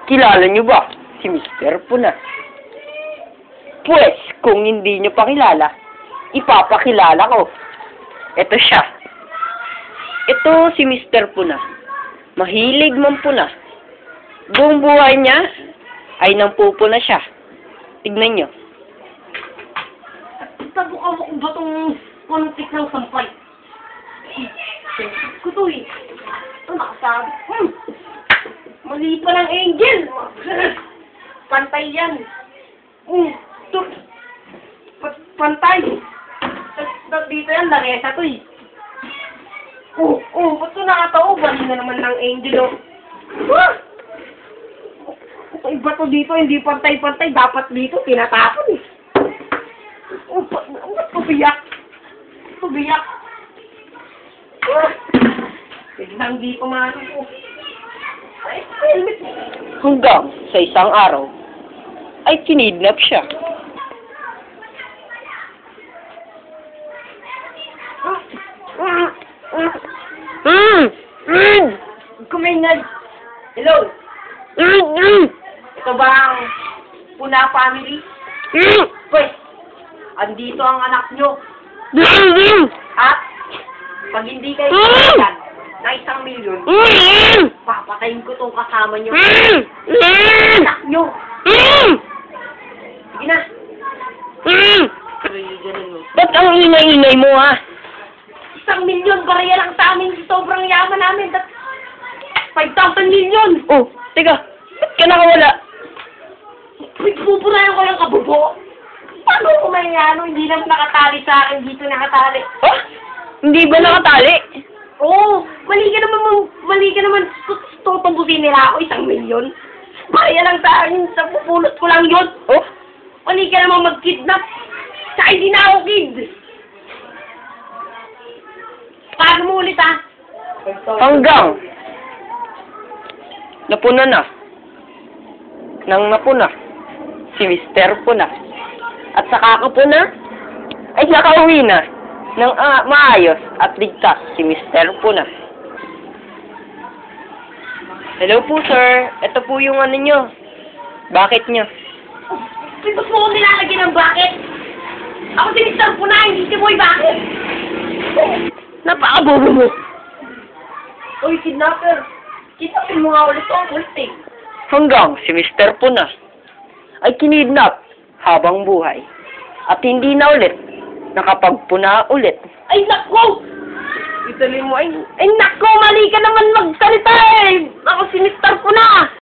Kilala niyo ba si Mr. Puna? Pues, kung hindi niyo pa kilala, ipapakilala ko. Ito siya. Ito si Mr. Puna. Mahilig mampuna. Buong buhay niya ay nampupuna siya. Tignan niyo. Tabuka mo kung ba itong kontik ng sampay? Kuto eh. Ano nakasabi? Mali pa ng angel. Pantay yan. Pantay. Dito yan, laresa to eh. Ba't ito nakatao? Bali na naman ng angel oh. Iba to dito, hindi pantay-pantay. Dapat dito, tinatapon eh. Ba't tubiyak? Tubiyak. Tignan dito mga ko. Hanggang sa isang araw, ay kinidnap siya. Kumaingan. Hello? Ito ba ang Puna family? Pues, andito ang anak nyo. At, pag hindi kayo kailan na 1 milyon, papatayin ko tong kasama nyo. Anak nyo. Sige na. Ba't ang ingay-ingay mo, ha? 1 milyon, barya lang sa amin. Sobrang yaman namin. 5,000 milyon. Oh, teka. Ba't ka nakawala? Pupurayan ko yung kabubo. Paano ko may ano, hindi naman nakatali sa akin, dito nakatali. Oh? Hindi ba nakatali? Oo, mali ka naman, tutumbusin nila ako 1 milyon. Barya lang sa akin, sa pupulot ko lang yun. Oh? Mali ka naman mag-kidnap. Sa hindi na ako kid. Paano mo ulit ha? Hanggang napuna na. Nang napuna si Mr. Puna. At sa kakapuna ay nakauwi na ng maayos at ligtas si Mr. Puna. Hello po, sir. Ito po yung ano nyo. Bakit nyo? Ba't mo ko nilalagyan ng bakit? Ako si Mr. Puna, hindi si Boy bakit? Napakabobo mo. Uy, kidnapper. Kidnapin mo nga ulit ang kulit eh. Hanggang si Mr. Puna ay kinidnap habang buhay. At hindi na ulit nakapagpuna ulit. Ay, nako! Itali mo ay... Ay, nako! Mali ka naman magsalita eh! Ako si Mr. Puna!